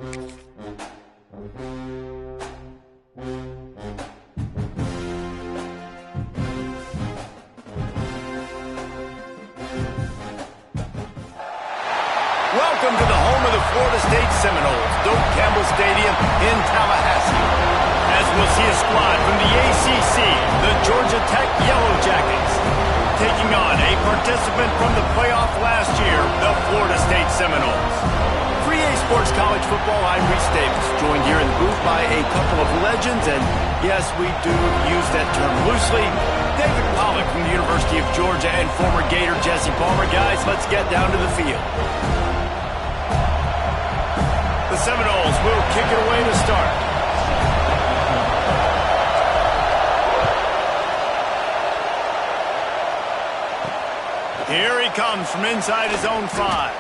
Welcome to the home of the Florida State Seminoles, Doak Campbell Stadium in Tallahassee. As we'll see a squad from the ACC, the Georgia Tech Yellow Jackets, taking on a participant from the playoff last year, the Florida State Seminoles. For EA Sports College Football, I'm Reese Davis, joined here in the booth by a couple of legends, and yes, we do use that term loosely. David Pollack from the University of Georgia and former Gator Jesse Palmer. Guys, let's get down to the field. The Seminoles will kick it away to start. Here he comes from inside his own 5.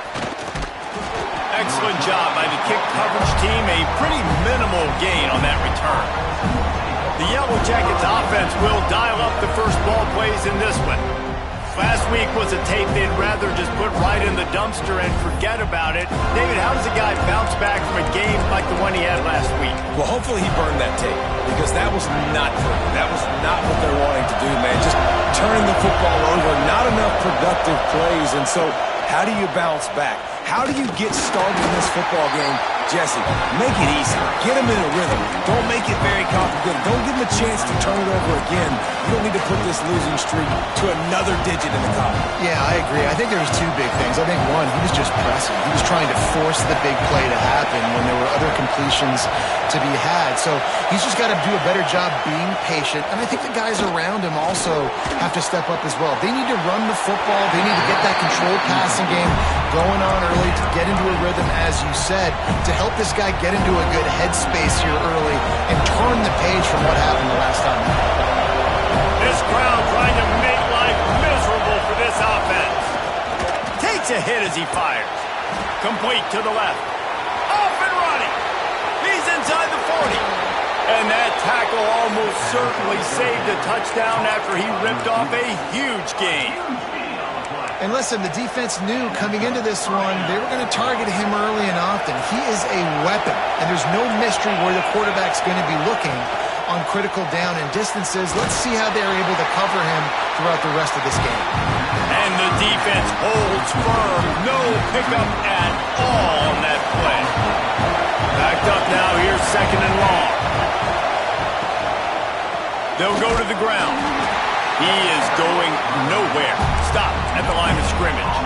Excellent job by the kick coverage team. A pretty minimal gain on that return. The Yellow Jackets offense will dial up the first ball plays in this one. Last week was a tape they'd rather just put right in the dumpster and forget about it. David, how does a guy bounce back from a game like the one he had last week? Well, hopefully he burned that tape, because that was not pretty. That was not what they're wanting to do, man. Just turning the football over, not enough productive plays. And so how do you bounce back? How do you get started in this football game? Jesse, make it easy. Get him in a rhythm. Don't make it very complicated. Don't give him a chance to turn it over again. You don't need to put this losing streak to another digit in the column. Yeah, I agree. I think there was 2 big things. I think, one, he was just pressing. He was trying to force the big play to happen when there were other completions to be had. So he's just got to do a better job being patient. And I think the guys around him also have to step up as well. They need to run the football. They need to get that controlled passing game going on early to get into a rhythm, as you said, to help this guy get into a good headspace here early and turn the page from what happened the last time. This crowd trying to make life miserable for this offense. Takes a hit as he fires. Complete to the left. Off and running. He's inside the 40. And that tackle almost certainly saved a touchdown after he ripped off a huge gain. And listen, the defense knew coming into this one, they were going to target him early and often. He is a weapon, and there's no mystery where the quarterback's going to be looking on critical down and distances. Let's see how they're able to cover him throughout the rest of this game. And the defense holds firm. No pickup at all on that play. Backed up now. Here's 2nd and long. They'll go to the ground. He is going nowhere. Stop at the line of scrimmage.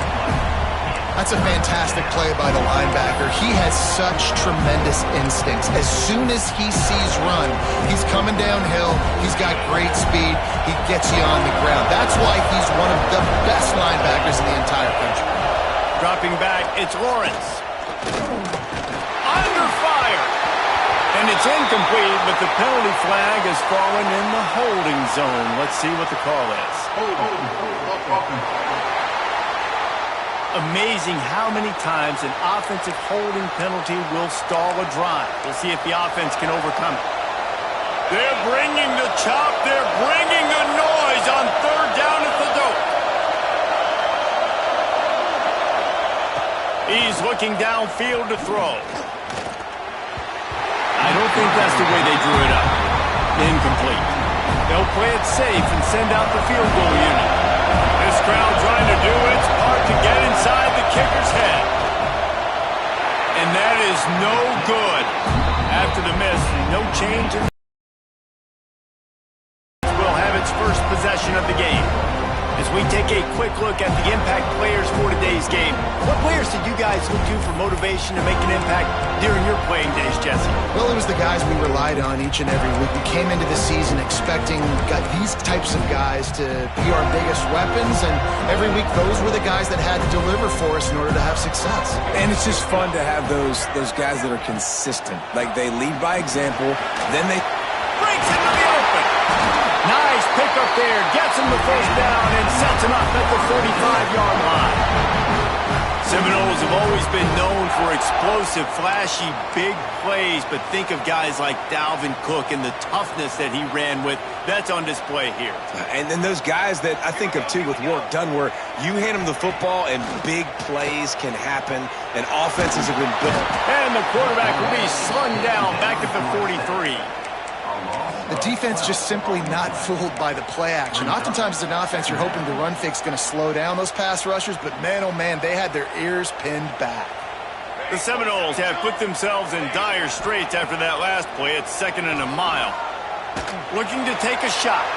That's a fantastic play by the linebacker. He has such tremendous instincts. As soon as he sees run, he's coming downhill. He's got great speed. He gets you on the ground. That's why he's one of the best linebackers in the entire country. Dropping back, it's Lawrence. Under fire. And it's incomplete, but the penalty flag has fallen in the holding zone. Let's see what the call is. Amazing how many times an offensive holding penalty will stall a drive. We'll see if the offense can overcome it. They're bringing the chop. They're bringing the noise on 3rd down at the Doak. He's looking downfield to throw. I don't think that's the way they drew it up. Incomplete. They'll play it safe and send out the field goal unit. This crowd trying to do its part to get inside the kicker's head. And that is no good. After the miss, no change in will have its first possession of the game. As we take a quick look at the impact players for today's game, what players did you guys look to for motivation to make an impact during your playing days, Jesse? Well, it was the guys we relied on each and every week. We came into the season expecting these types of guys to be our biggest weapons, and every week those were the guys that had to deliver for us in order to have success. And it's just fun to have those guys that are consistent. Like, they lead by example, then they breaks into the open. Nice pickup there. Gets him the 1st down and sets him up at the 45-yard line. Seminoles have always been known for explosive, flashy, big plays, but think of guys like Dalvin Cook and the toughness that he ran with. That's on display here. And then those guys that I think of, too, with work done, where you hand them the football and big plays can happen, and offenses have been built. And the quarterback will be slung down back at the 43. The defense just simply not fooled by the play action. Oftentimes as an offense, you're hoping the run fake's going to slow down those pass rushers, but man, oh man, they had their ears pinned back. The Seminoles have put themselves in dire straits after that last play at 2nd and a mile. Looking to take a shot.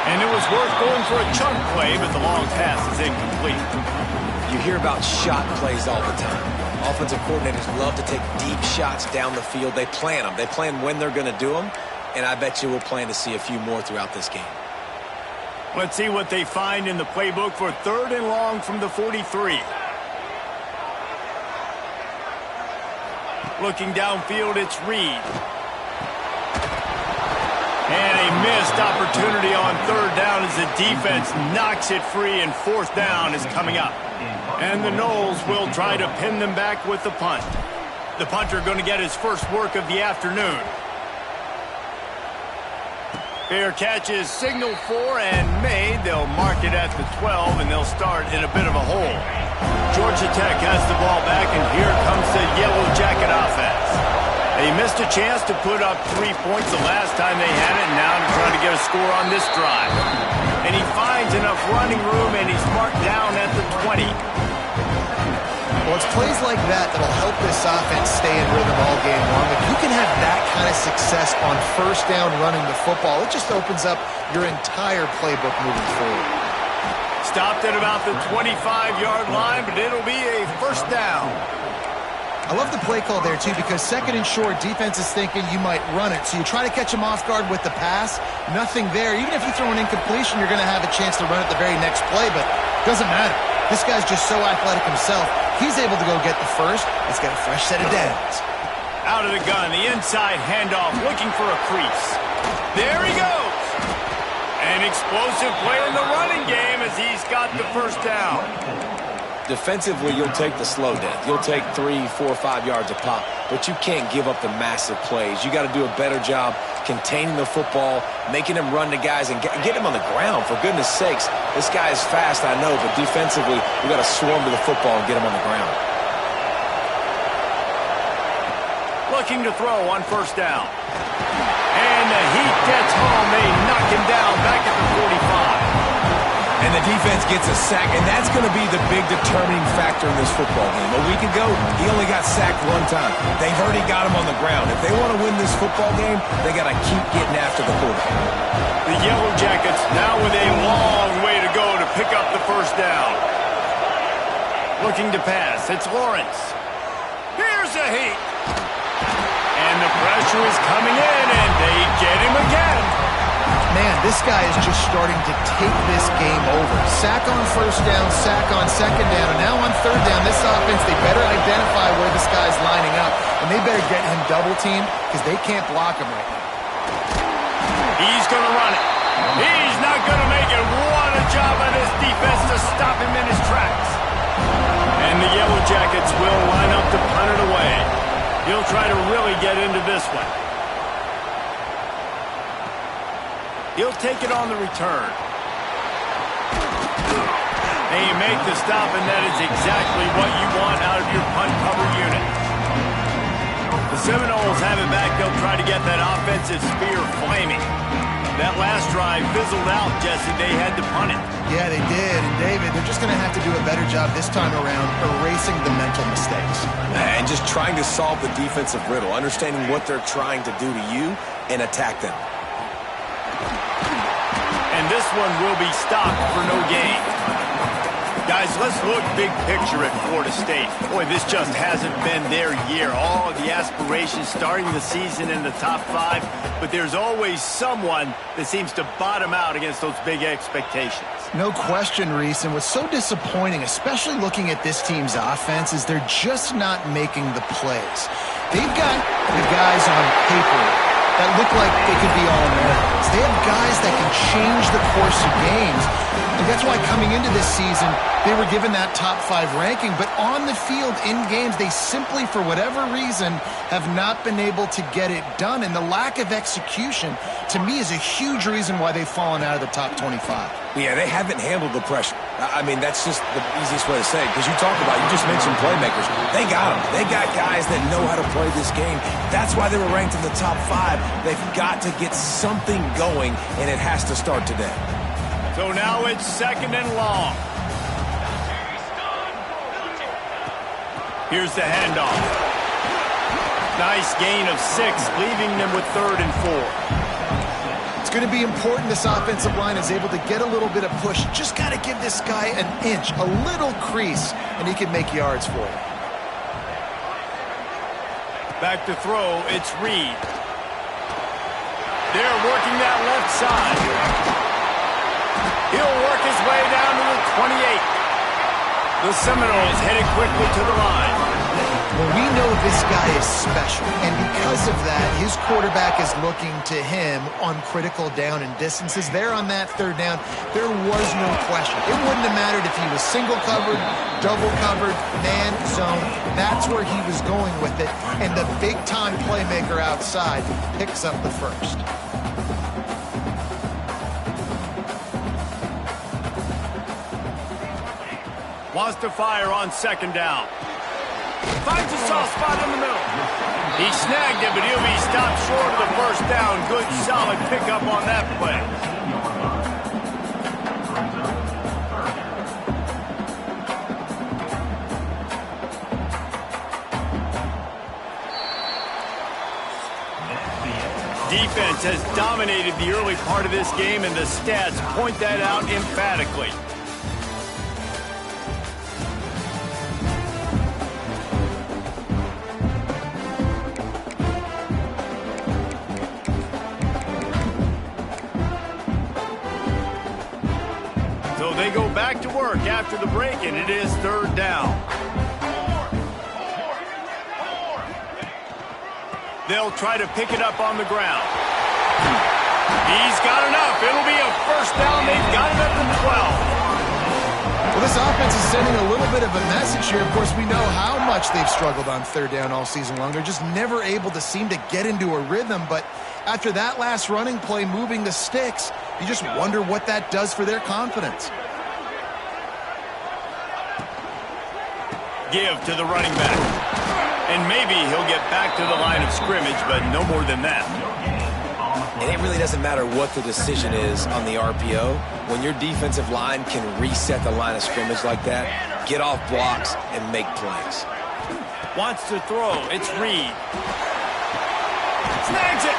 And it was worth going for a chunk play, but the long pass is incomplete. You hear about shot plays all the time. Offensive coordinators love to take deep shots down the field. They plan them. They plan when they're going to do them, and I bet you we'll plan to see a few more throughout this game. Let's see what they find in the playbook for 3rd and long from the 43. Looking downfield, it's Reed. And a missed opportunity on 3rd down as the defense knocks it free, and 4th down is coming up. And the Noles will try to pin them back with the punt. The punter going to get his first work of the afternoon. Fair catch is signaled for and made. They'll mark it at the 12, and they'll start in a bit of a hole. Georgia Tech has the ball back, and here comes the Yellow Jacket offense. They missed a chance to put up 3 points the last time they had it, and now they're trying to get a score on this drive. And he finds enough running room, and he's marked down at the 20. Well, it's plays like that that'll help this offense stay in rhythm all game long. If you can have that kind of success on 1st down running the football, it just opens up your entire playbook moving forward. Stopped at about the 25-yard line, but it'll be a 1st down. I love the play call there, too, because 2nd and short, defense is thinking you might run it. So you try to catch him off guard with the pass. Nothing there. Even if you throw an incompletion, you're going to have a chance to run it the very next play, but it doesn't matter. This guy's just so athletic himself. He's able to go get the first. He's got a fresh set of downs. Out of the gun, the inside handoff, looking for a crease. There he goes. An explosive play in the running game as he's got the 1st down. Defensively, you'll take the slow death. You'll take 3, 4, 5 yards a pop, but you can't give up the massive plays. You got to do a better job containing the football, making him run to guys, and get him on the ground. For goodness sakes, this guy is fast, I know, but defensively, we got to swarm to the football and get him on the ground. Looking to throw on 1st down. And the heat gets home. They knock him down back at the 45. And the defense gets a sack, and that's going to be the big determining factor in this football game. A week ago, he only got sacked 1 time. They've already got him on the ground. If they want to win this football game, they got to keep getting after the quarterback. The Yellow Jackets now with a long way to go to pick up the 1st down. Looking to pass. It's Lawrence. Here's a heat. And the pressure is coming in, and they get him again. Man, this guy is just starting to take this game over. Sack on 1st down, sack on 2nd down, and now on 3rd down, this offense, they better identify where this guy's lining up, and they better get him double-teamed because they can't block him right now. He's going to run it. He's not going to make it. What a job on his defense to stop him in his tracks. And the Yellow Jackets will line up to punt it away. He'll try to really get into this one. He'll take it on the return. And you make the stop, and that is exactly what you want out of your punt cover unit. The Seminoles have it back. They'll try to get that offensive spear flaming. That last drive fizzled out, Jesse. They had to punt it. Yeah, they did. And, David, they're just going to have to do a better job this time around erasing the mental mistakes. And just trying to solve the defensive riddle, understanding what they're trying to do to you and attack them. And this one will be stopped for no gain. Guys, let's look big picture at Florida State. Boy, this just hasn't been their year. All of the aspirations starting the season in the top 5, but there's always someone that seems to bottom out against those big expectations. No question, Reese, and what's so disappointing, especially looking at this team's offense, is they're just not making the plays. They've got the guys on paper that look like they could be All-Americans. They have guys that can change the course of games. And that's why coming into this season, they were given that top 5 ranking. But on the field, in games, they simply, for whatever reason, have not been able to get it done. And the lack of execution, to me, is a huge reason why they've fallen out of the top 25. Yeah, they haven't handled the pressure. I mean, that's just the easiest way to say it. Because you just mentioned playmakers. They got them. They got guys that know how to play this game. That's why they were ranked in the top 5. They've got to get something going, and it has to start today. So now it's 2nd and long. Here's the handoff. Nice gain of 6, leaving them with 3rd and 4. It's going to be important this offensive line is able to get a little bit of push. Just got to give this guy an inch, a little crease, and he can make yards for you. Back to throw, it's Reed. They're working that left side. He'll work his way down to the 28. The Seminoles headed quickly to the line. Well, we know this guy is special, and because of that, his quarterback is looking to him on critical down and distances. There on that 3rd down, there was no question. It wouldn't have mattered if he was single covered, double covered, man zone. That's where he was going with it, and the big-time playmaker outside picks up the first. Wants to fire on 2nd down. Finds a soft spot in the middle. He snagged it, but he'll be stopped short of the 1st down. Good, solid pickup on that play. Defense has dominated the early part of this game, and the stats point that out emphatically. They go back to work after the break, and it is 3rd down. They'll try to pick it up on the ground. He's got enough. It'll be a 1st down. They've got it at the 12. Well, this offense is sending a little bit of a message here. Of course, we know how much they've struggled on 3rd down all season long. They're just never able to seem to get into a rhythm. But after that last running play, moving the sticks, you just wonder what that does for their confidence. Give to the running back. And maybe he'll get back to the line of scrimmage, but no more than that. And it really doesn't matter what the decision is on the RPO. When your defensive line can reset the line of scrimmage like that, get off blocks and make plays. Wants to throw. It's Reed. Snags it.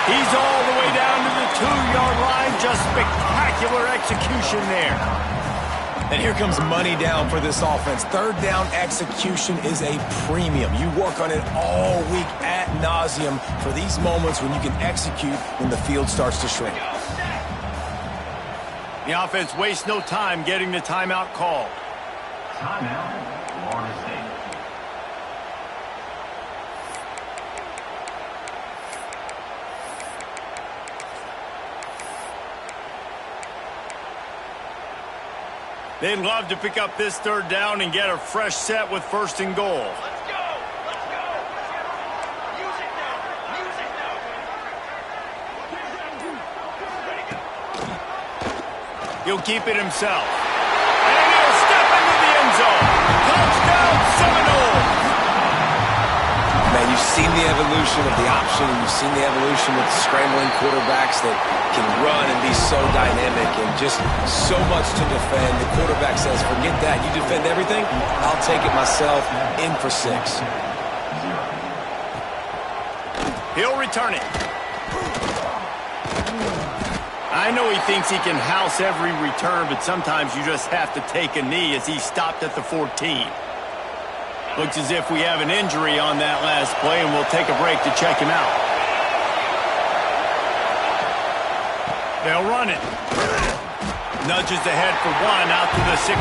He's all the way down to the 2-yard line. Just spectacular execution there. And here comes money down for this offense. 3rd down execution is a premium. You work on it all week ad nauseum for these moments when you can execute when the field starts to shrink. The offense wastes no time getting the timeout called. Timeout, Florida State. They'd love to pick up this 3rd down and get a fresh set with 1st and goal. Let's go! Let's go! Music now! Music now! He'll keep it himself. And he'll step into the end zone. Touchdown, Seminoles! Man, you've seen the evolution of the option, and you've seen the evolution with scrambling quarterbacks that can run and be so dynamic and just so much to defend. The quarterback says, forget that. You defend everything, I'll take it myself. In for 6. He'll return it. I know he thinks he can house every return, but sometimes you just have to take a knee as he stopped at the 14. Looks as if we have an injury on that last play, and we'll take a break to check him out. They'll run it. Nudges ahead for 1 out to the 16.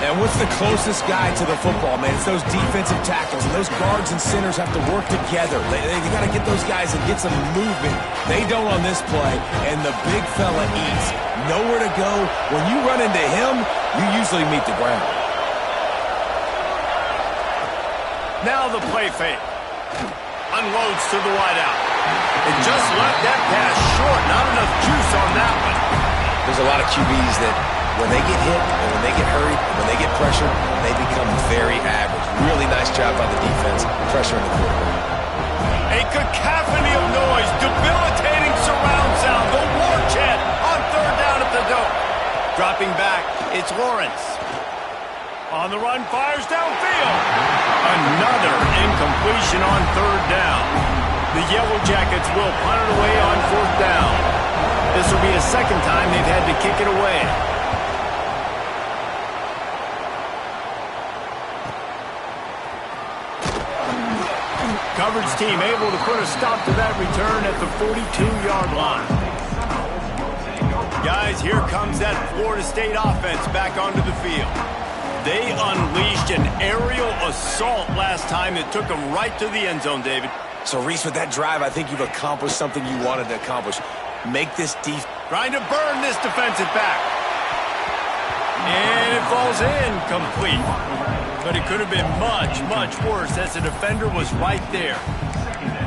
And what's the closest guy to the football, man? It's those defensive tackles, and those guards and centers have to work together. They got to get those guys and get some movement. They don't on this play, and the big fella eats. Nowhere to go. When you run into him, you usually meet the ground. Now the play fake. Unloads to the wideout. It just left that pass short. Not enough juice on that one. There's a lot of QBs that when they get hit and when they get hurried and when they get pressured, they become very average. Really nice job by the defense, pressuring the quarterback. A cacophony of noise, debilitating surround sound. The war chant on third down at the dome. Dropping back, it's Lawrence. On the run, fires downfield. Another incompletion on third down. The Yellow Jackets will punt it away on fourth down. This will be a second time they've had to kick it away. Coverage team able to put a stop to that return at the 42-yard line. Guys, here comes that Florida State offense back onto the field. They unleashed an aerial assault last time that took them right to the end zone, David. So, Reese, with that drive, I think you've accomplished something you wanted to accomplish. Make this defense. Trying to burn this defensive back. And it falls in complete. But it could have been much, much worse as the defender was right there.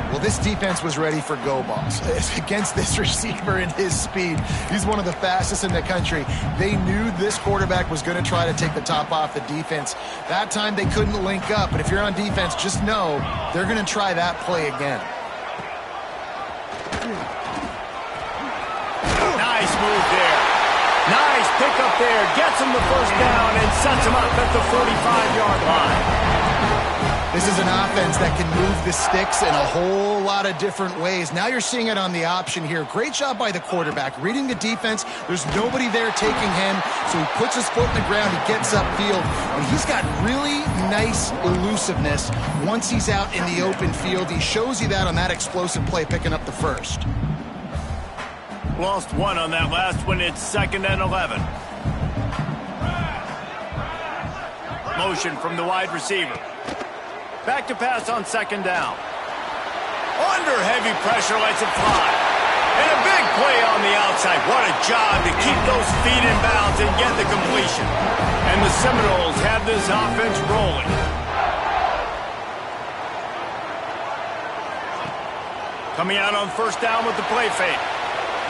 Well, this defense was ready for go balls. Against this receiver and his speed, he's one of the fastest in the country. They knew this quarterback was going to try to take the top off the defense. That time they couldn't link up, but if you're on defense, just know they're going to try that play again. Nice move there. Nice pickup there. Gets him the first down and sets him up at the 45-yard line. This is an offense that can move the sticks in a whole lot of different ways. Now you're seeing it on the option here. Great job by the quarterback. Reading the defense, there's nobody there taking him, so he puts his foot in the ground, he gets upfield, and he's got really nice elusiveness once he's out in the open field. He shows you that on that explosive play, picking up the first. Lost one on that last one. It's 2nd and 11. Motion from the wide receiver. Back to pass on 2nd down. Under heavy pressure, lets it fly. And a big play on the outside. What a job to keep those feet in bounds and get the completion. And the Seminoles have this offense rolling. Coming out on 1st down with the play fake.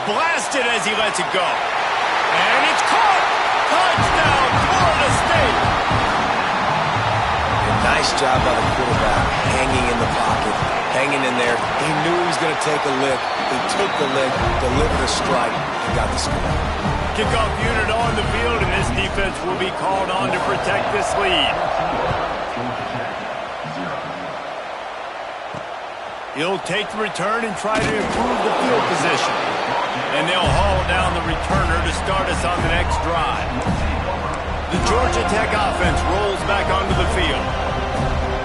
Blasted as he lets it go. And it's caught! Touchdown, Florida State! Nice job by the quarterback, hanging in the pocket, hanging in there. He knew he was going to take a lick. He took the lick, delivered a strike, and got the score. Kickoff unit on the field, and this defense will be called on to protect this lead. He'll take the return and try to improve the field position. And they'll haul down the returner to start us on the next drive. The Georgia Tech offense rolls back onto the field.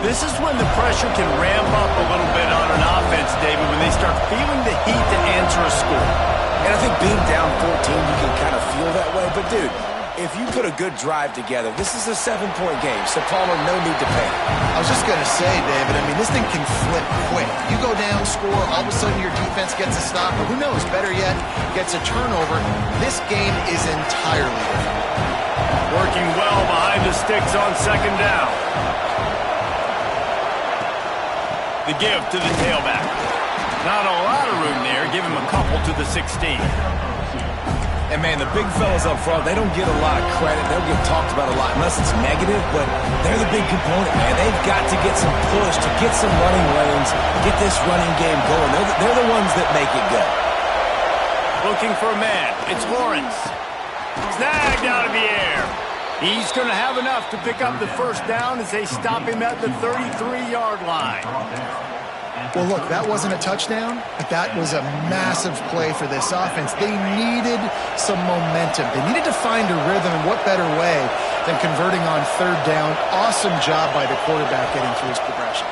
This is when the pressure can ramp up a little bit on an offense, David, when they start feeling the heat to answer a score. And I think being down 14, you can kind of feel that way. But, dude, if you put a good drive together, this is a 7-point game. So, Palmer, no need to panic. I was just going to say, David, I mean, this thing can flip quick. You go down, score, all of a sudden your defense gets a stop, or who knows, better yet, gets a turnover. This game is entirely different. Working well behind the sticks on 2nd down. The give to the tailback. Not a lot of room there. Give him a couple to the 16. And, man, the big fellas up front, they don't get a lot of credit. They'll get talked about a lot unless it's negative, but they're the big component, man. They've got to get some push, to get some running lanes, get this running game going. They're the ones that make it go. Looking for a man. It's Lawrence. Snagged out of the air. He's going to have enough to pick up the first down as they stop him at the 33-yard line. Well, look, that wasn't a touchdown, but that was a massive play for this offense. They needed some momentum. They needed to find a rhythm, and what better way than converting on 3rd down. Awesome job by the quarterback getting through his progression.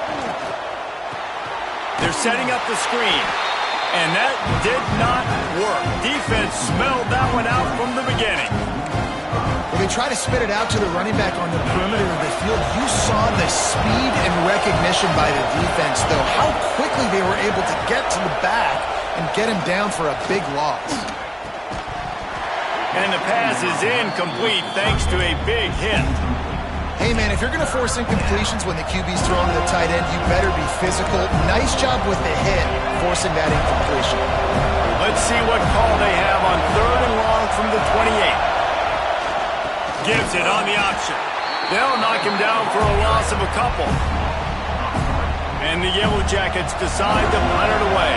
They're setting up the screen, and that did not work. Defense smelled that one out from the beginning. Well, they try to spit it out to the running back on the perimeter of the field. You saw the speed and recognition by the defense, though, how quickly they were able to get to the back and get him down for a big loss. And the pass is incomplete thanks to a big hit. Hey, man, if you're going to force incompletions when the QB's throwing to the tight end, you better be physical. Nice job with the hit, forcing that incompletion. Let's see what call they have on 3rd and long from the 28. Gives it on the option. They'll knock him down for a loss of a couple. And the Yellow Jackets decide to punt it away.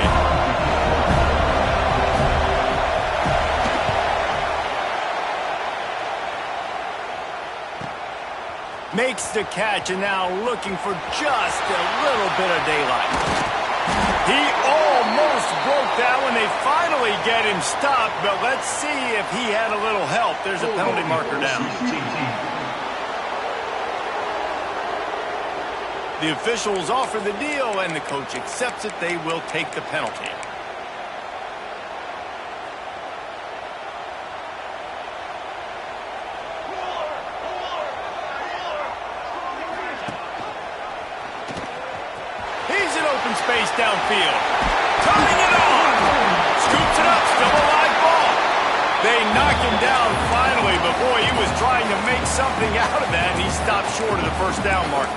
Makes the catch and now looking for just a little bit of daylight. He almost broke that when they finally get him stopped, but let's see if he had a little help. There's a penalty marker down. The officials offer the deal, and the coach accepts it. They will take the penalty. Space downfield. Turning it on. Scoops it up. Still a live ball. They knock him down finally, but boy, he was trying to make something out of that, and he stopped short of the first down marker.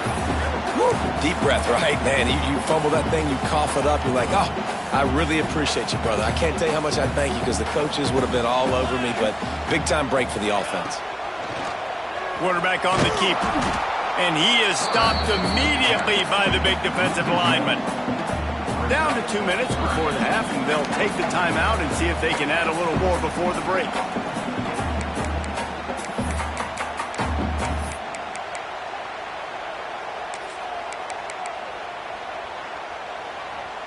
Woo. Deep breath, right, man? You fumble that thing, you cough it up, you're like, oh, I really appreciate you, brother. I can't tell you how much I thank you because the coaches would have been all over me, but big-time break for the offense. Quarterback on the keeper. And he is stopped immediately by the big defensive lineman. Down to 2 minutes before the half, and they'll take the timeout and see if they can add a little more before the break.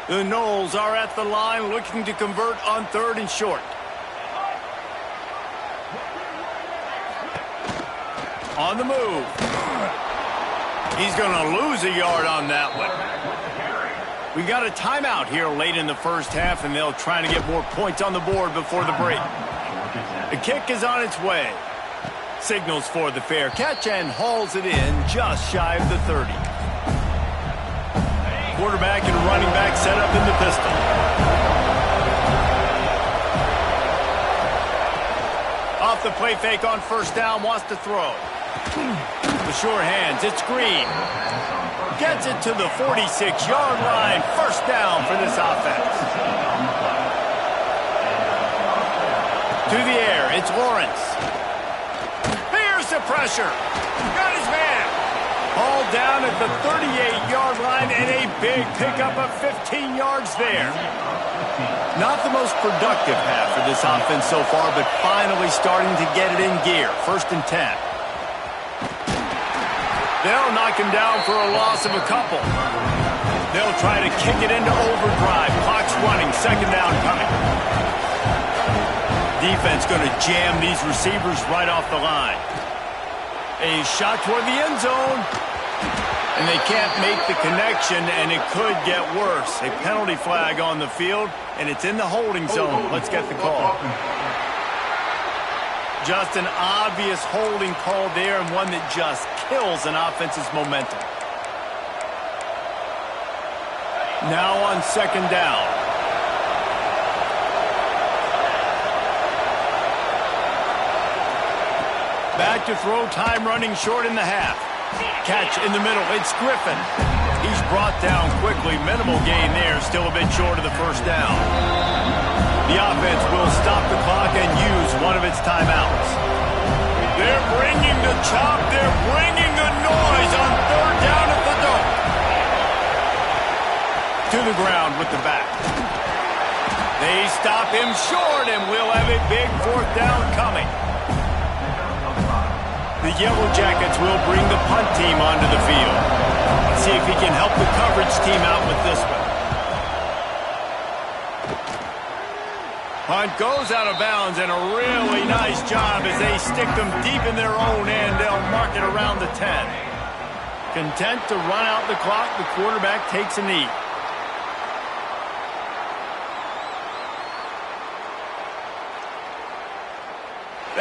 The Noles are at the line looking to convert on 3rd and short. On the move. He's going to lose a yard on that one. We got a timeout here late in the first half, and they'll try to get more points on the board before the break. The kick is on its way. Signals for the fair catch and hauls it in just shy of the 30. Quarterback and running back set up in the pistol. Off the play fake on first down, wants to throw. The sure hands, it's Green. Gets it to the 46-yard line. First down for this offense. To the air, it's Lawrence. Here's the pressure. Got his man. All down at the 38-yard line and a big pickup of 15 yards there. Not the most productive half for this offense so far, but finally starting to get it in gear. 1st and 10. They'll knock him down for a loss of a couple. They'll try to kick it into overdrive. Clock's running. 2nd down coming. Defense going to jam these receivers right off the line. A shot toward the end zone. And they can't make the connection, and it could get worse. A penalty flag on the field, and it's in the holding zone. Let's get the call. Just an obvious holding call there, and one that just kills an offense's momentum. Now on 2nd down. Back to throw, time running short in the half. Catch in the middle, it's Griffin. He's brought down quickly, minimal gain there, still a bit short of the first down. The offense will stop the clock and use one of its timeouts. They're bringing the chop. They're bringing the noise on 3rd down at the Dome. To the ground with the back. They stop him short, and we'll have a big 4th down coming. The Yellow Jackets will bring the punt team onto the field. Let's see if he can help the coverage team out with this one. Punt goes out of bounds, and a really nice job as they stick them deep in their own end. They'll mark it around the 10. Content to run out the clock, the quarterback takes a knee.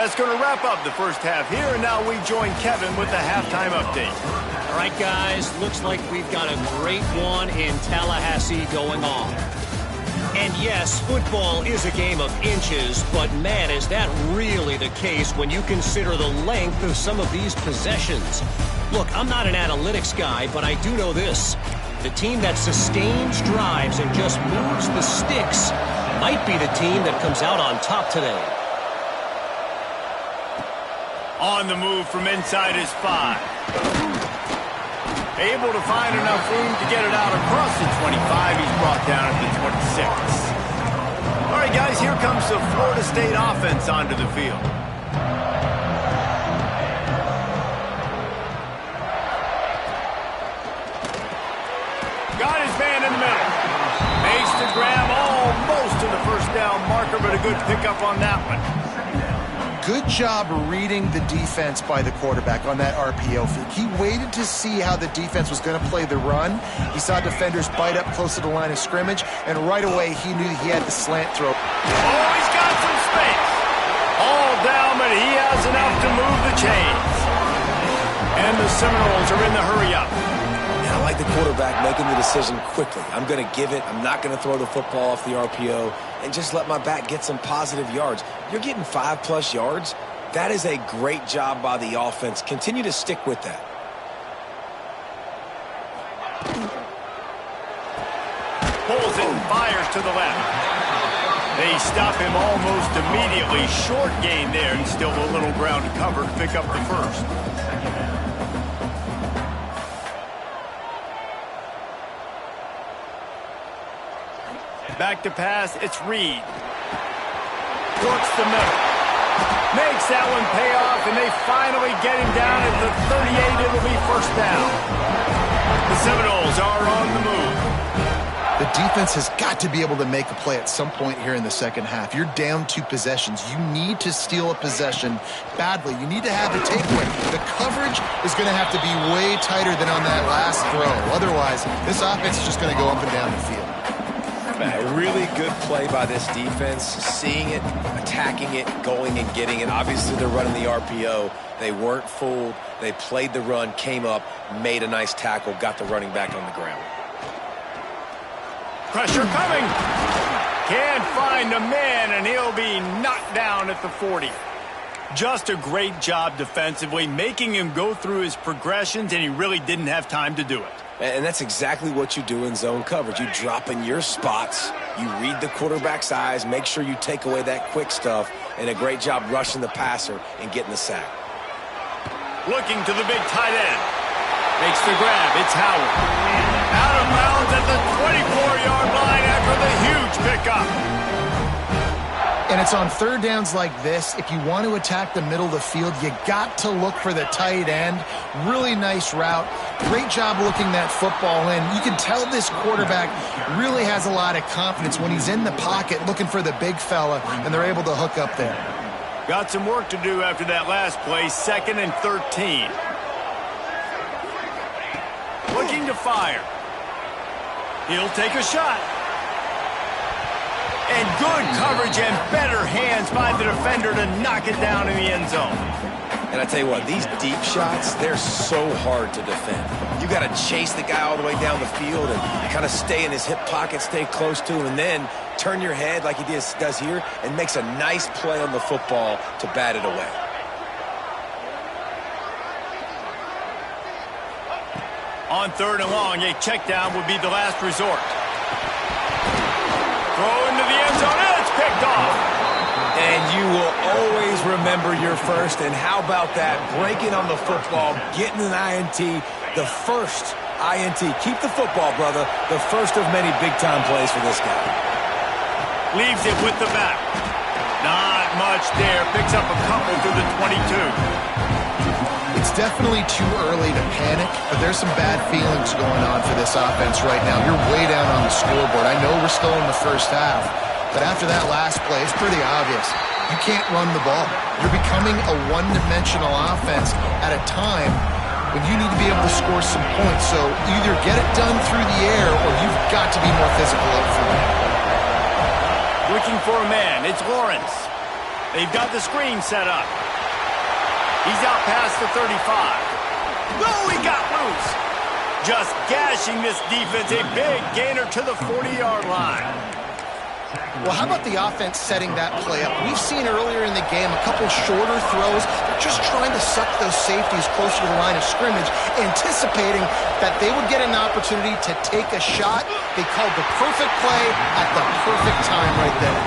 That's going to wrap up the first half here, and now we join Kevin with the halftime update. All right, guys, looks like we've got a great one in Tallahassee going on. And yes, football is a game of inches, but man, is that really the case when you consider the length of some of these possessions. Look, I'm not an analytics guy, but I do know this. The team that sustains drives and just moves the sticks might be the team that comes out on top today. On the move from inside his 5. Able to find enough room to get it out across the 25. He's brought down at the 26. All right, guys, here comes the Florida State offense onto the field. Got his man in the middle. Makes the grab almost to the first down marker, but a good pickup on that one. Good job reading the defense by the quarterback on that RPO fake. He waited to see how the defense was going to play the run. He saw defenders bite up close to the line of scrimmage, and right away he knew he had the slant throw. Oh, he's got some space. All down, but he has enough to move the chains. And the Seminoles are in the hurry-up. I like the quarterback making the decision quickly. I'm going to give it. I'm not going to throw the football off the RPO and just let my back get some positive yards. You're getting 5+ yards. That is a great job by the offense. Continue to stick with that. Pulls it and fires to the left. They stop him almost immediately. Short gain there, and still a little ground to cover to pick up the first. Back to pass, it's Reed. Works the middle. Makes that one pay off, and they finally get him down at the 38. It'll be first down. The Seminoles are on the move. The defense has got to be able to make a play at some point here in the second half. You're down 2 possessions. You need to steal a possession badly. You need to have a takeaway. The coverage is going to have to be way tighter than on that last throw. Otherwise, this offense is just going to go up and down the field. A really good play by this defense, seeing it, attacking it, going and getting it. Obviously, they're running the RPO. They weren't fooled. They played the run, came up, made a nice tackle, got the running back on the ground. Pressure coming. Can't find a man, and he'll be knocked down at the 40. Just a great job defensively, making him go through his progressions, and he really didn't have time to do it. And that's exactly what you do in zone coverage. You drop in your spots, you read the quarterback's eyes, make sure you take away that quick stuff, and a great job rushing the passer and getting the sack. Looking to the big tight end. Makes the grab. It's Howard. Out of bounds at the 24-yard line after the huge pickup. And it's on third downs like this. If you want to attack the middle of the field, you got to look for the tight end. Really nice route. Great job looking that football in. You can tell this quarterback really has a lot of confidence when he's in the pocket looking for the big fella, and they're able to hook up there. Got some work to do after that last play. 2nd and 13. Looking to fire. He'll take a shot. And good coverage and better hands by the defender to knock it down in the end zone. And I tell you what, these deep shots, they're so hard to defend. You got to chase the guy all the way down the field and kind of stay in his hip pocket, stay close to him, and then turn your head like he does here and makes a nice play on the football to bat it away. On 3rd and long, a check down would be the last resort. Throw into the end zone, and it's picked off. And you will always remember your first. And how about that? Breaking on the football, getting an INT, the first INT. Keep the football, brother. The first of many big-time plays for this guy. Leaves it with the back. Not much there. Picks up a couple to the 22. It's definitely too early to panic, but there's some bad feelings going on for this offense right now. You're way down on the scoreboard. I know we're still in the first half, but after that last play, it's pretty obvious. You can't run the ball. You're becoming a one-dimensional offense at a time when you need to be able to score some points. So either get it done through the air or you've got to be more physical up front. Looking for a man. It's Lawrence. They've got the screen set up. He's out past the 35. Oh, he got loose. Just gashing this defense. A big gainer to the 40-yard line. Well, how about the offense setting that play up? We've seen earlier in the game a couple shorter throws. They're just trying to suck those safeties closer to the line of scrimmage, anticipating that they would get an opportunity to take a shot. They called the perfect play at the perfect time right there.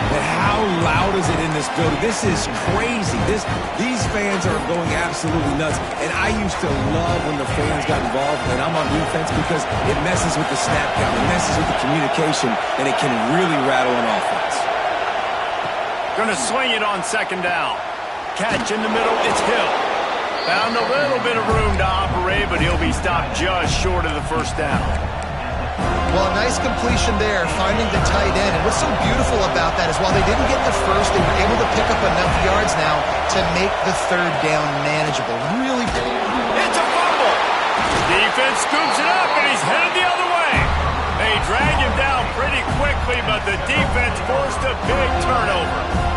And how loud is it in this building? This is crazy. These fans are going absolutely nuts. And I used to love when the fans got involved, and I'm on defense, because it messes with the snap count, it messes with the communication, and it can really rattle an offense. Gonna swing it on second down. Catch in the middle, it's Hill. Found a little bit of room to operate, but he'll be stopped just short of the first down. Well, a nice completion there, finding the tight end. And what's so beautiful about that is while they didn't get the first, they were able to pick up enough yards now to make the third down manageable. Really. It's a fumble. Defense scoops it up, and he's headed the other way. They drag him down pretty quickly, but the defense forced a big turnover.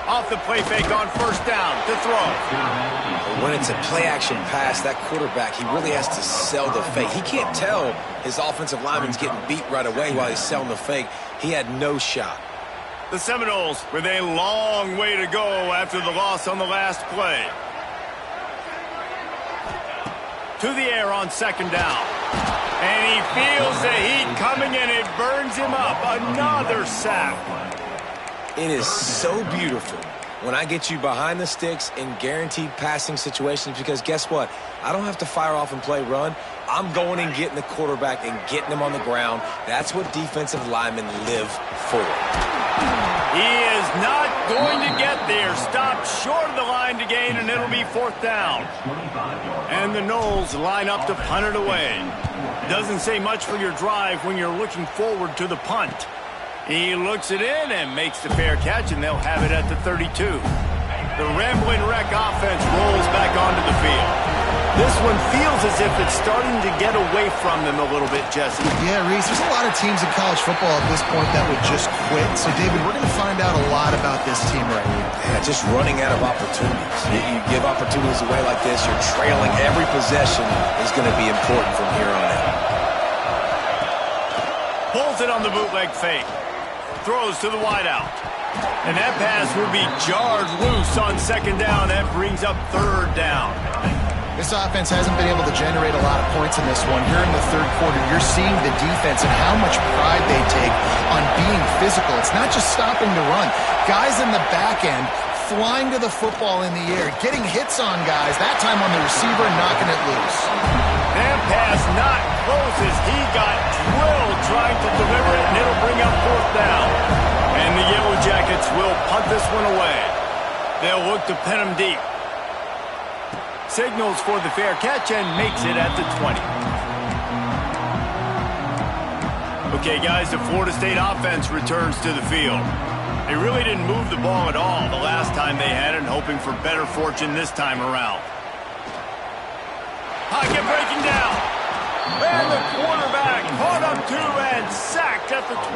Off the play fake on first down to throw. When it's a play-action pass, that quarterback, he really has to sell the fake. He can't tell his offensive lineman's getting beat right away while he's selling the fake. He had no shot. The Seminoles with a long way to go after the loss on the last play. To the air on second down. And he feels the heat coming, and it burns him up. Another sack. It is so beautiful when I get you behind the sticks in guaranteed passing situations, because guess what? I don't have to fire off and play run. I'm going and getting the quarterback and getting him on the ground. That's what defensive linemen live for. He is not going to get there. Stopped short of the line to gain, and it'll be fourth down. And the Noles line up to punt it away. Doesn't say much for your drive when you're looking forward to the punt. He looks it in and makes the fair catch, and they'll have it at the 32. The Rambling Wreck offense rolls back onto the field. This one feels as if it's starting to get away from them a little bit, Jesse. Yeah, Reese, there's a lot of teams in college football at this point that would just quit. So, David, we're going to find out a lot about this team right here. Yeah, just running out of opportunities. You give opportunities away like this, you're trailing. Every possession is going to be important from here on out. Pulls it on the bootleg fake. Throws to the wideout. And that pass will be jarred loose on second down. That brings up third down. This offense hasn't been able to generate a lot of points in this one. Here in the third quarter, you're seeing the defense and how much pride they take on being physical. It's not just stopping to run. Guys in the back end flying to the football in the air, getting hits on guys, that time on the receiver, knocking it loose. And pass not close as he got drilled trying to deliver it, and it'll bring up fourth down. And the Yellow Jackets will punt this one away. They'll look to pin him deep. Signals for the fair catch and makes it at the 20. Okay, guys, the Florida State offense returns to the field. They really didn't move the ball at all the last time they had it, hoping for better fortune this time around. Pocket breaking down. And the quarterback caught up to and sacked at the 12.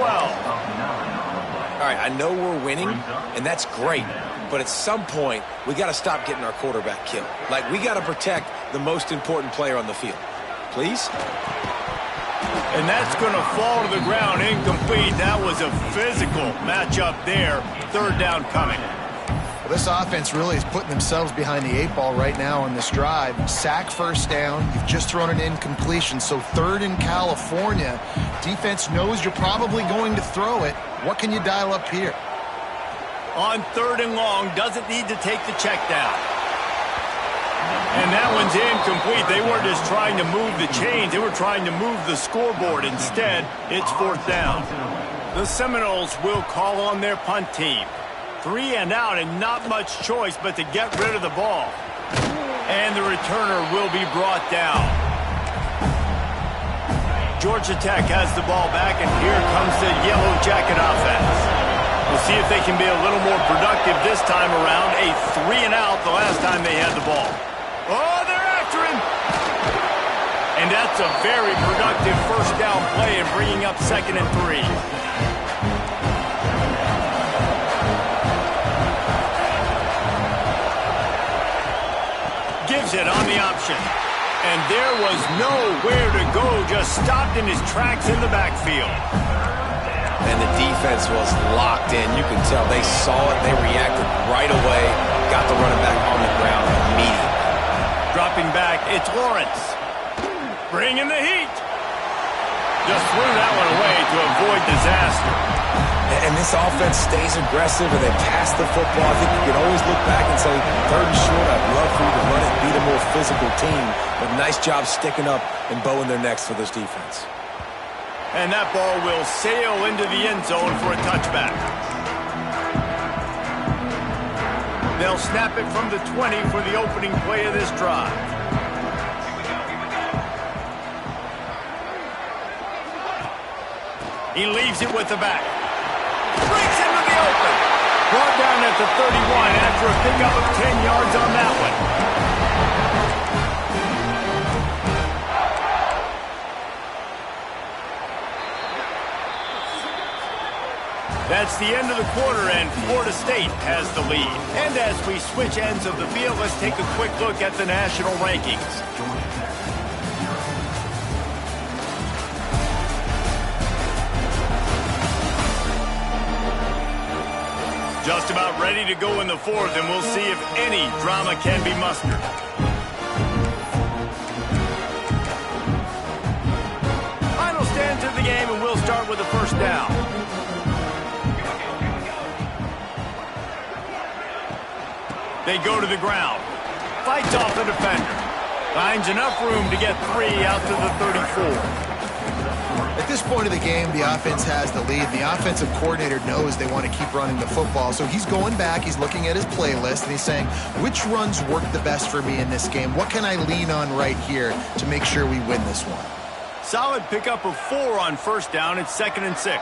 All right, I know we're winning, and that's great. But at some point, we got to stop getting our quarterback killed. Like, we got to protect the most important player on the field. Please? And that's going to fall to the ground incomplete. That was a physical matchup there. Third down coming. Well, this offense really is putting themselves behind the eight ball right now on this drive. Sack first down. You've just thrown an incompletion. So third in California. Defense knows you're probably going to throw it. What can you dial up here? On third and long, doesn't need to take the check down. And that one's incomplete. They weren't just trying to move the chains. They were trying to move the scoreboard. Instead, it's fourth down. The Seminoles will call on their punt team. 3 and out, and not much choice but to get rid of the ball. And the returner will be brought down. Georgia Tech has the ball back, and here comes the Yellow Jacket offense. We'll see if they can be a little more productive this time around. A 3 and out the last time they had the ball. Oh, they're after him. And And that's a very productive first down play and bringing up 2nd and 3. Gives it on the option. And there was nowhere to go, just stopped in his tracks in the backfield. And the defense was locked in. You can tell they saw it. They reacted right away. Got the running back on the ground immediately. Dropping back, it's Lawrence. Bringing the heat. Just threw that one away to avoid disaster. And this offense stays aggressive and they pass the football. I think you can always look back and say, 3rd and short, I'd love for you to run it and be the more physical team. But nice job sticking up and bowing their necks for this defense. And that ball will sail into the end zone for a touchback. They'll snap it from the 20 for the opening play of this drive. He leaves it with the back. Breaks into the open. Brought down at the 31 after a pickup of 10 yards on that one. That's the end of the quarter, and Florida State has the lead. And as we switch ends of the field, let's take a quick look at the national rankings. Just about ready to go in the 4th, and we'll see if any drama can be mustered. Final stands of the game, and we'll start with the first down. They go to the ground. Fights off the defender. Finds enough room to get 3 out to the 34. At this point of the game, the offense has the lead. The offensive coordinator knows they want to keep running the football. So he's going back, he's looking at his playlist, and he's saying, which runs work the best for me in this game? What can I lean on right here to make sure we win this one? Solid pickup of 4 on first down. It's 2nd and 6.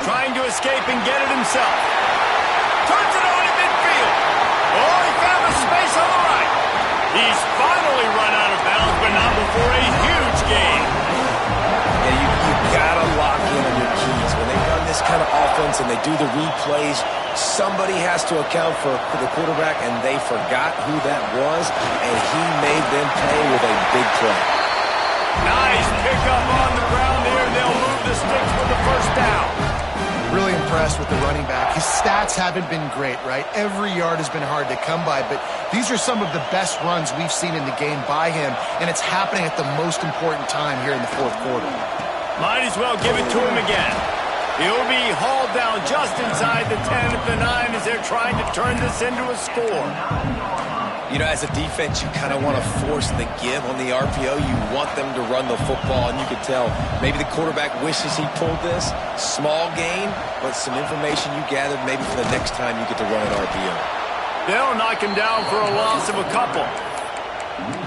Trying to escape and get it himself. Turns it on in midfield. Oh, he found a space on the right. He's finally run out of bounds, but not before a huge gain. Yeah, you gotta lock in on your keys. When they run this kind of offense and they do the replays, somebody has to account for the quarterback, and they forgot who that was, and he made them pay with a big play. Nice pickup on the ground there. They'll move the sticks for the first down. Really impressed with the running back. His stats haven't been great, right? Every yard has been hard to come by, but these are some of the best runs we've seen in the game by him, and it's happening at the most important time here in the 4th quarter. Might as well give it to him again. He'll be hauled down just inside the 10 at the 9 as they're trying to turn this into a score. You know, as a defense, you kind of want to force the give on the RPO. You want them to run the football, and you can tell maybe the quarterback wishes he pulled this. Small gain, but some information you gathered maybe for the next time you get to run an RPO. They'll knock him down for a loss of a couple.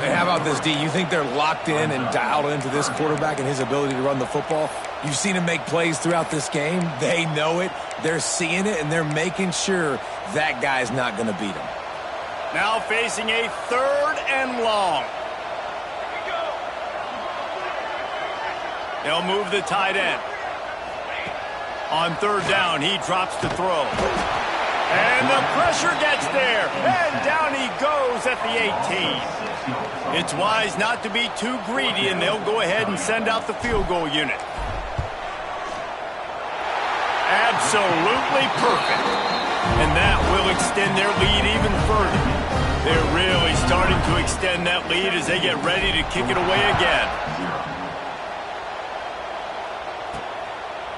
Hey, how about this, D? You think they're locked in and dialed into this quarterback and his ability to run the football? You've seen him make plays throughout this game. They know it. They're seeing it, and they're making sure that guy's not going to beat him. Now facing a 3rd and long. They'll move the tight end. On 3rd down, he drops to throw. And the pressure gets there. And down he goes at the 18. It's wise not to be too greedy, and they'll go ahead and send out the field goal unit. Absolutely perfect. And that will extend their lead even further. They're really starting to extend that lead as they get ready to kick it away again.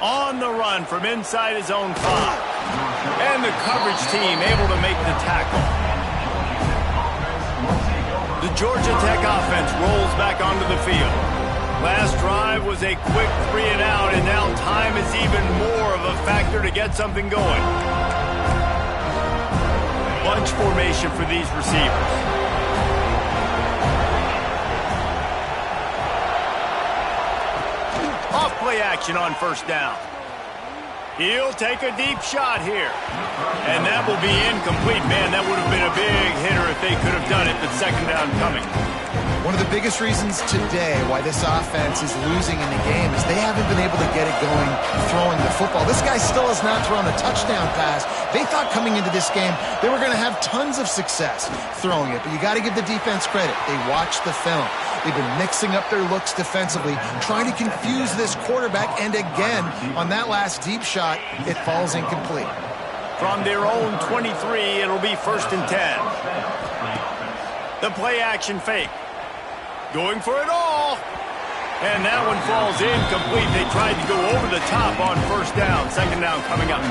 On the run from inside his own 5. And the coverage team able to make the tackle. The Georgia Tech offense rolls back onto the field. Last drive was a quick 3 and out, and now time is even more of a factor to get something going. Bunch formation for these receivers. Off play action on first down. He'll take a deep shot here. And that will be incomplete. Man, that would have been a big hitter if they could have done it, but second down coming. One of the biggest reasons today why this offense is losing in the game is they haven't been able to get it going throwing the football. This guy still has not thrown a touchdown pass. They thought coming into this game they were going to have tons of success throwing it, but you got to give the defense credit. They watched the film. They've been mixing up their looks defensively, trying to confuse this quarterback, and again, on that last deep shot, it falls incomplete. From their own 23, it'll be 1st and 10. The play action fake. Going for it all. And that one falls incomplete. They tried to go over the top on 1st down. Second down coming up.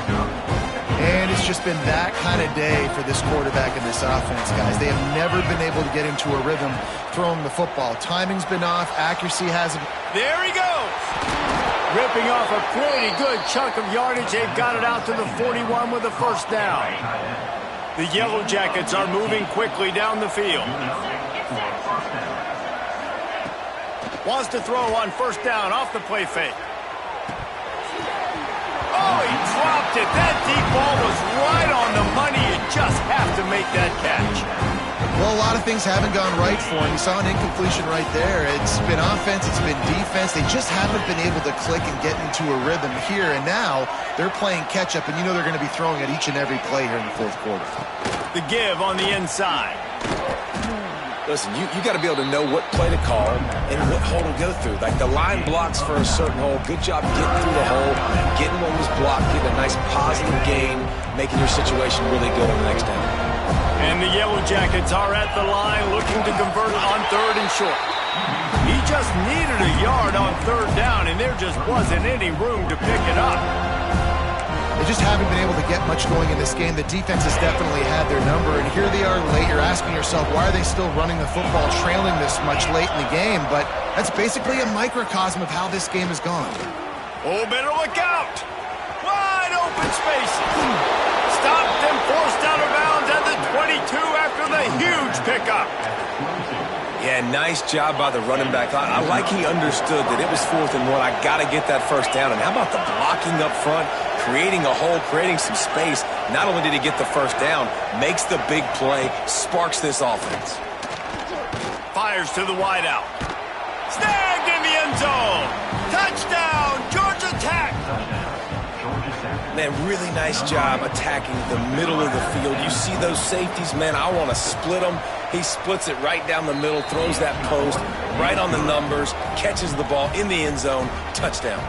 And it's just been that kind of day for this quarterback and this offense, guys. They have never been able to get into a rhythm throwing the football. Timing's been off. Accuracy hasn't. There he goes. Ripping off a pretty good chunk of yardage. They've got it out to the 41 with a 1st down. The Yellow Jackets are moving quickly down the field. Wants to throw on 1st down off the play fake. Oh, he dropped it. That deep ball was right on the money. You just have to make that catch. Well, a lot of things haven't gone right for him. You saw an incompletion right there. It's been offense, it's been defense. They just haven't been able to click and get into a rhythm here. And now they're playing catch-up, and you know they're going to be throwing at each and every play here in the 4th quarter. The give on the inside. Listen, you got to be able to know what play to call and what hole to go through. Like the line blocks for a certain hole. Good job getting through the hole, getting what was blocked, getting a nice positive gain, making your situation really good on the next down. And the Yellow Jackets are at the line looking to convert on 3rd and short. He just needed a yard on 3rd down, and there just wasn't any room to pick it up. They just haven't been able to get much going in this game. The defense has definitely had their number, and here they are late. You're asking yourself, why are they still running the football, trailing this much late in the game? But that's basically a microcosm of how this game has gone. Oh, better look out. Wide open spaces. Stopped and forced out of bounds at the 22 after the huge pickup. Yeah, nice job by the running back. I like he understood that it was 4th and 1. I got to get that 1st down. And how about the blocking up front? Creating a hole, creating some space. Not only did he get the 1st down, makes the big play, sparks this offense. Fires to the wideout. Snagged in the end zone. Touchdown, Georgia Tech. Man, really nice job attacking the middle of the field. You see those safeties, man, I want to split them. He splits it right down the middle, throws that post, right on the numbers, catches the ball in the end zone, touchdown.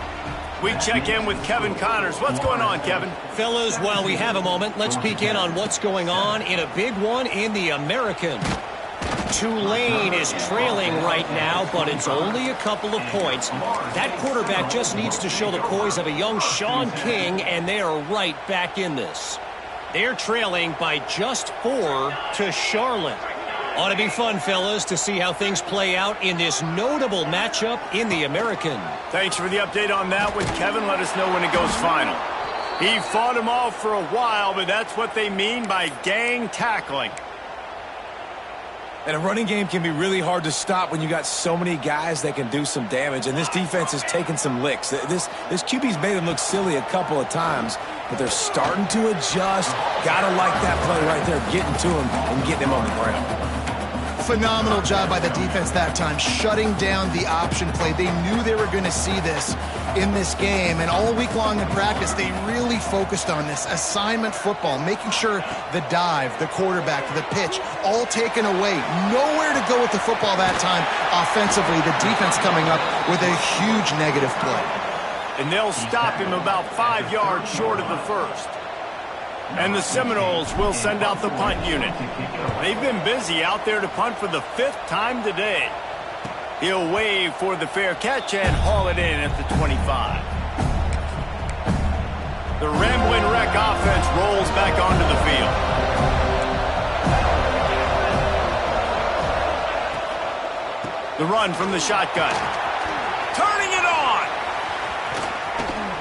We check in with Kevin Connors. What's going on, Kevin? Fellas, while we have a moment, let's peek in on what's going on in a big one in the American. Tulane is trailing right now, but it's only a couple of points. That quarterback just needs to show the poise of a young Sean King, and they are right back in this. They're trailing by just 4 to Charlotte. Ought to be fun, fellas, to see how things play out in this notable matchup in the American. Thanks for the update on that one, Kevin. Let us know when it goes final. He fought him off for a while, but that's what they mean by gang tackling. And a running game can be really hard to stop when you got so many guys that can do some damage. And this defense is taking some licks. This QB's made them look silly a couple of times, but they're starting to adjust. Gotta like that play right there, getting to him and getting him on the ground. Phenomenal job by the defense that time, shutting down the option play. They knew they were going to see this in this game, and all week long in practice, they really focused on this assignment football, making sure the dive, the quarterback, the pitch, all taken away. Nowhere to go with the football that time offensively. The defense coming up with a huge negative play. And they'll stop him about 5 yards short of the 1st. And the Seminoles will send out the punt unit. They've been busy out there to punt for the 5th time today. He'll wave for the fair catch and haul it in at the 25. The Ramblin' Wreck offense rolls back onto the field. The run from the shotgun. Turning it on.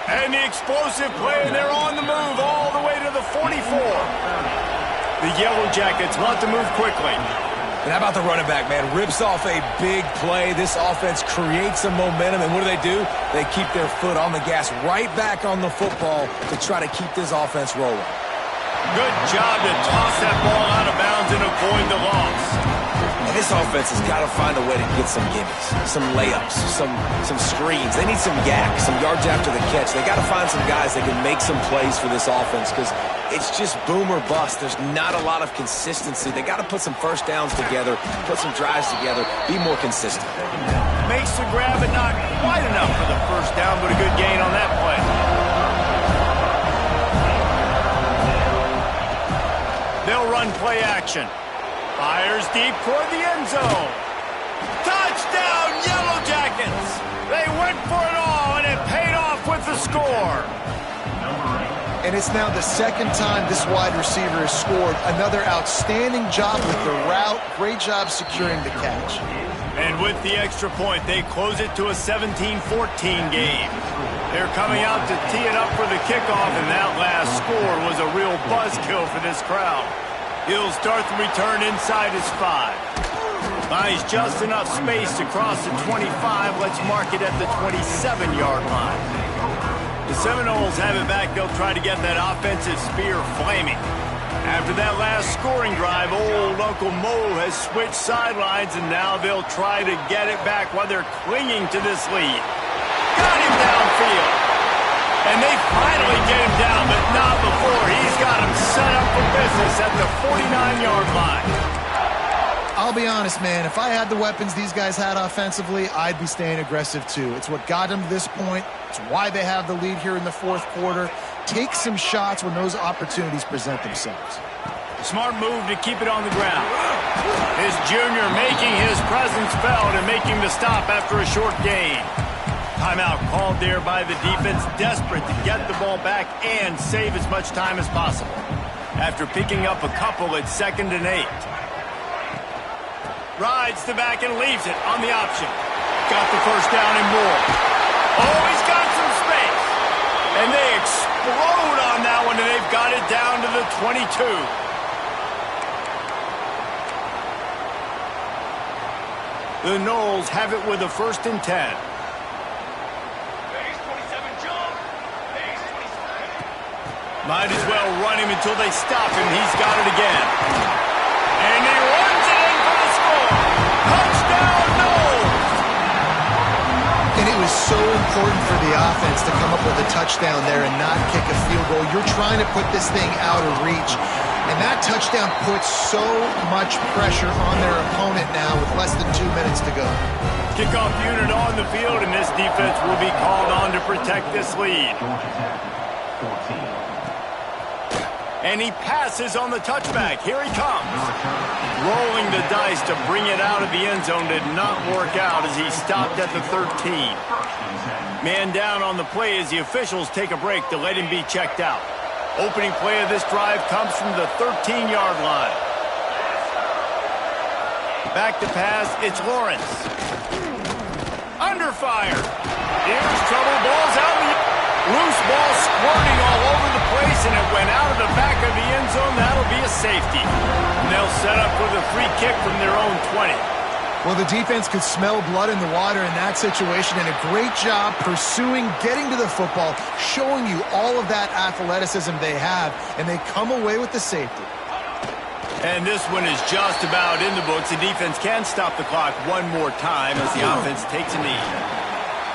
And the explosive play, and they're on the move all the way to the 44. The Yellow Jackets want to move quickly. And how about the running back, man? Rips off a big play. This offense creates some momentum, and what do? They keep their foot on the gas, right back on the football to try to keep this offense rolling. Good job to toss that ball out of bounds and avoid the loss. And this offense has got to find a way to get some gimmies, some layups, some screens. They need some yak, some yards after the catch. They got to find some guys that can make some plays for this offense because it's just boom or bust. There's not a lot of consistency. They got to put some first downs together, put some drives together, be more consistent. Makes the grab, but not quite enough for the first down, but a good gain on that play. They'll run play action. Fires deep toward the end zone. Touchdown, Yellow Jackets! They went for it all, and it paid off with the score. And it's now the second time this wide receiver has scored. Another outstanding job with the route. Great job securing the catch. And with the extra point, they close it to a 17-14 game. They're coming out to tee it up for the kickoff, and that last score was a real buzzkill for this crowd. He'll start the return inside his 5. Buys just enough space to cross the 25. Let's mark it at the 27-yard line. The Seminoles have it back. They'll try to get that offensive spear flaming. After that last scoring drive, old Uncle Mo has switched sidelines, and now they'll try to get it back while they're clinging to this lead. Got him downfield. And they finally get him down, but not before. He's got him set up for business at the 49-yard line. I'll be honest, man. If I had the weapons these guys had offensively, I'd be staying aggressive too. It's what got them to this point. It's why they have the lead here in the fourth quarter. Take some shots when those opportunities present themselves. Smart move to keep it on the ground. His junior making his presence felt and making the stop after a short gain. Timeout called there by the defense, desperate to get the ball back and save as much time as possible. After picking up a couple, it's 2nd and 8. Rides the back and leaves it on the option. Got the first down and more. Oh, he's got some space. And they explode on that one, and they've got it down to the 22. The Noles have it with a 1st and 10. Might as well run him until they stop him. He's got it again. And he runs it in for the score. Touchdown, Noles! And it was so important for the offense to come up with a touchdown there and not kick a field goal. You're trying to put this thing out of reach. And that touchdown puts so much pressure on their opponent now with less than 2 minutes to go. Kickoff unit on the field, and this defense will be called on to protect this lead. And he passes on the touchback. Here he comes. Rolling the dice to bring it out of the end zone did not work out as he stopped at the 13. Man down on the play as the officials take a break to let him be checked out. Opening play of this drive comes from the 13-yard line. Back to pass, it's Lawrence. Under fire. Here's trouble, ball's out. Loose ball squirting all over the place, and it went out of the back of the end zone. That'll be a safety. And they'll set up with a free kick from their own 20. Well, the defense could smell blood in the water in that situation, and a great job pursuing, getting to the football, showing you all of that athleticism they have, and they come away with the safety. And this one is just about in the books. The defense can stop the clock one more time as the offense takes a knee.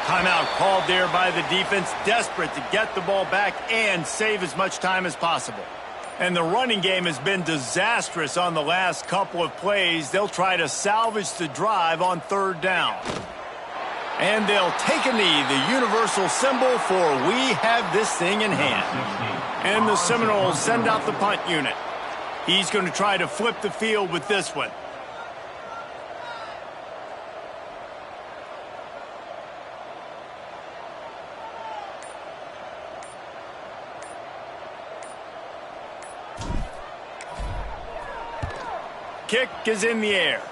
Timeout called there by the defense, desperate to get the ball back and save as much time as possible. And the running game has been disastrous on the last couple of plays. They'll try to salvage the drive on 3rd down. And they'll take a knee, the universal symbol for we have this thing in hand. And the Seminoles send out the punt unit. He's going to try to flip the field with this one. Kick is in the air.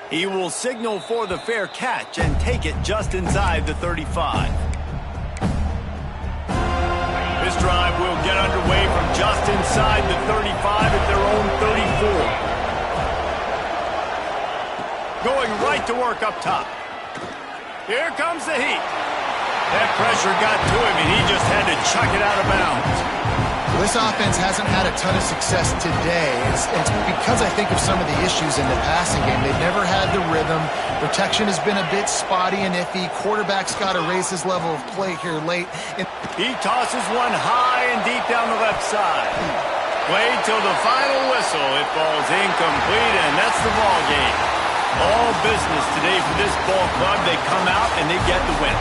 He will signal for the fair catch and take it just inside the 35. This drive will get underway from just inside the 35 at their own 34. going right to work up top. Here comes the heat. That pressure got to him, and he just had to chuck it out of bounds. This offense hasn't had a ton of success today. It's because I think of some of the issues in the passing game. They've never had the rhythm. Protection has been a bit spotty and iffy. Quarterback's got to raise his level of play here late. He tosses one high and deep down the left side. Played till the final whistle. It falls incomplete, and that's the ball game. All business today for this ball club. They come out and they get the win.